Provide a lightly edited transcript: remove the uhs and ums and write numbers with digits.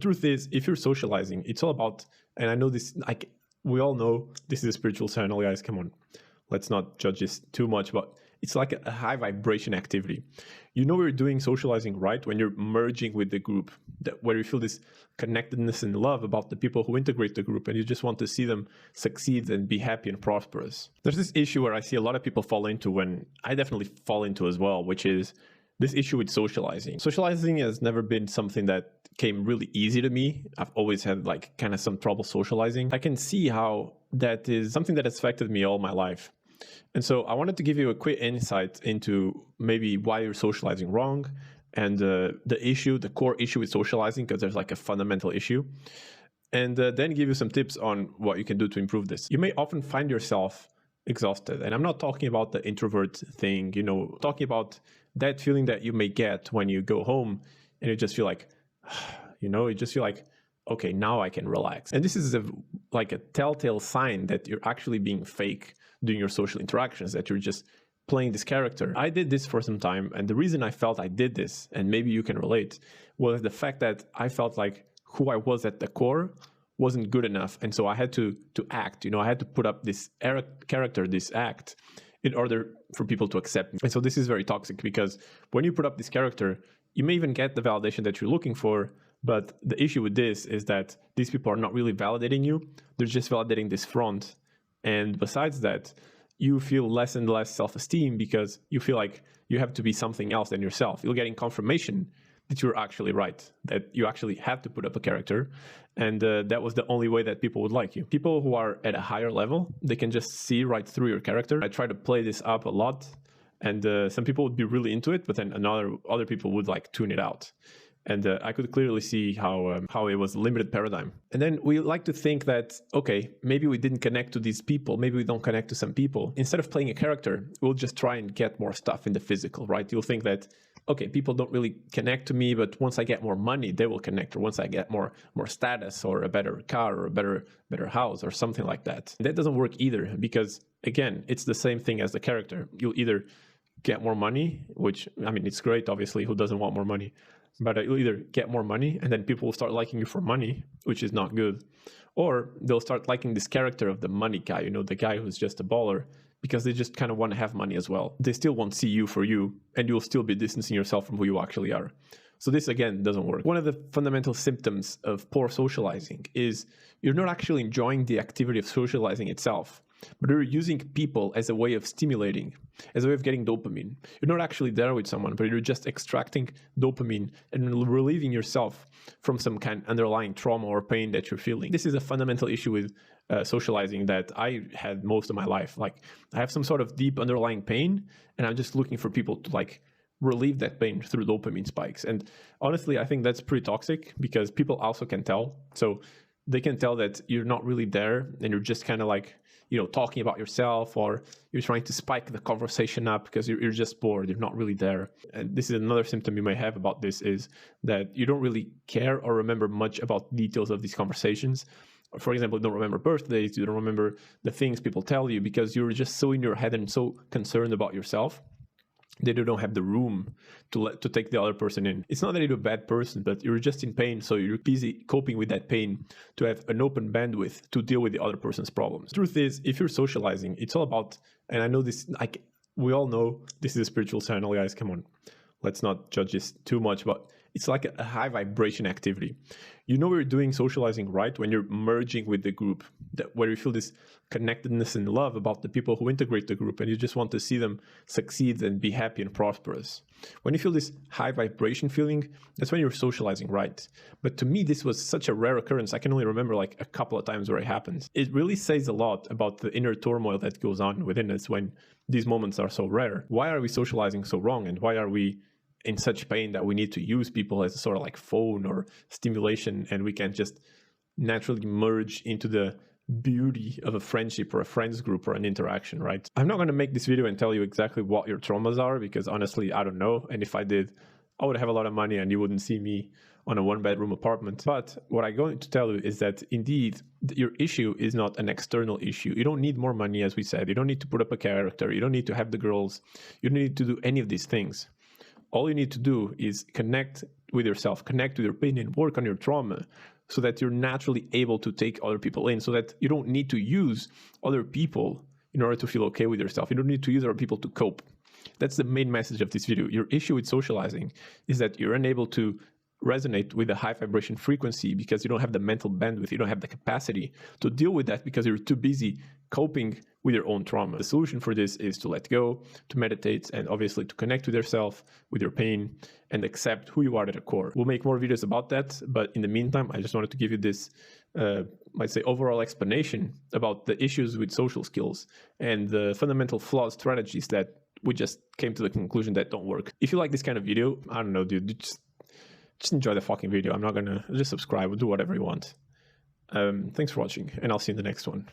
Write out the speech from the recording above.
Truth is, if you're socializing, it's all about, and I know this, like, we all know this is a spiritual channel, guys, come on. Let's not judge this too much, but it's like a high vibration activity. You know you're doing socializing right when you're merging with the group, where you feel this connectedness and love about the people who integrate the group, and you just want to see them succeed and be happy and prosperous. There's this issue where I see a lot of people fall into, when I definitely fall into as well, which is this issue with socializing. Socializing has never been something that came really easy to me. I've always had like kind of some trouble socializing. I can see how that is something that has affected me all my life. And so I wanted to give you a quick insight into maybe why you're socializing wrong and the core issue with socializing, because there's like a fundamental issue. And then give you some tips on what you can do to improve this. You may often find yourself exhausted. And I'm not talking about the introvert thing, talking about that feeling that you may get when you go home and you just feel like, you just feel like, okay, now I can relax. And this is like a telltale sign that you're actually being fake during your social interactions, that you're just playing this character. I did this for some time, and the reason I felt I did this, and maybe you can relate, was the fact that I felt like who I was at the core wasn't good enough, and so I had to act. I had to put up this character, this act, in order for people to accept me. And so this is very toxic, because when you put up this character, you may even get the validation that you're looking for, but the issue with this is that these people are not really validating you. They're just validating this front. And besides that, you feel less and less self-esteem because you feel like you have to be something else than yourself. You're getting confirmation that you're actually right, that you actually have to put up a character. And that was the only way that people would like you. People who are at a higher level, they can just see right through your character. I try to play this up a lot, and some people would be really into it, but then other people would like tune it out. And I could clearly see how it was a limited paradigm. And then we like to think that, okay, maybe we didn't connect to these people. Maybe we don't connect to some people. Instead of playing a character, we'll just try and get more stuff in the physical, right? You'll think that, okay, people don't really connect to me, but once I get more money, they will connect. Or once I get more status, or a better car, or a better house, or something like that. And that doesn't work either, because again, it's the same thing as the character. You'll either get more money, which, I mean, it's great, obviously, who doesn't want more money? But you'll either get more money, and then people will start liking you for money, which is not good. Or they'll start liking this character of the money guy, the guy who's just a baller, because they just kind of want to have money as well. They still won't see you for you, and you'll still be distancing yourself from who you actually are. So this, again, doesn't work. One of the fundamental symptoms of poor socializing is you're not actually enjoying the activity of socializing itself, but you're using people as a way of stimulating, as a way of getting dopamine. You're not actually there with someone, but you're just extracting dopamine and relieving yourself from some kind of underlying trauma or pain that you're feeling. This is a fundamental issue with socializing that I had most of my life. Like, I have some sort of deep underlying pain, and I'm just looking for people to like relieve that pain through dopamine spikes. And honestly, I think that's pretty toxic, because people also can tell. So they can tell that you're not really there, and you're just kind of like, talking about yourself, or you're trying to spike the conversation up because you're just bored. You're not really there. And this is another symptom you may have about this, is that you don't really care or remember much about details of these conversations. For example, you don't remember birthdays, you don't remember the things people tell you, because you're just so in your head and so concerned about yourself that you don't have the room to take the other person in. It's not that you're a bad person, but you're just in pain, so you're busy coping with that pain to have an open bandwidth to deal with the other person's problems. The truth is, if you're socializing, it's all about, and I know this, like, we all know this is a spiritual channel, guys, come on. Let's not judge this too much, but it's like a high vibration activity. You know you're doing socializing right when you're merging with the group, where you feel this connectedness and love about the people who integrate the group, and you just want to see them succeed and be happy and prosperous. When you feel this high vibration feeling, that's when you're socializing right. But to me, this was such a rare occurrence. I can only remember like a couple of times where it happens. It really says a lot about the inner turmoil that goes on within us when these moments are so rare. Why are we socializing so wrong, and why are we in such pain that we need to use people as a sort of like phone or stimulation, and we can't just naturally merge into the beauty of a friendship or a friends group or an interaction, right? I'm not going to make this video and tell you exactly what your traumas are, because honestly, I don't know. And if I did, I would have a lot of money and you wouldn't see me on a 1-bedroom apartment. But what I'm going to tell you is that indeed, your issue is not an external issue. You don't need more money, as we said. You don't need to put up a character. You don't need to have the girls. You don't need to do any of these things. All you need to do is connect with yourself, connect with your pain, and work on your trauma so that you're naturally able to take other people in, so that you don't need to use other people in order to feel okay with yourself. You don't need to use other people to cope. That's the main message of this video. Your issue with socializing is that you're unable to resonate with a high vibration frequency because you don't have the mental bandwidth, you don't have the capacity to deal with that because you're too busy coping with your own trauma. The solution for this is to let go, to meditate, and obviously to connect with yourself, with your pain, and accept who you are at the core. We'll make more videos about that, but in the meantime, I just wanted to give you this, might say, overall explanation about the issues with social skills and the fundamental flawed strategies that we just came to the conclusion that don't work. If you like this kind of video, I don't know, dude, just enjoy the fucking video. I'm not gonna just subscribe or do whatever you want. Thanks for watching, and I'll see you in the next one.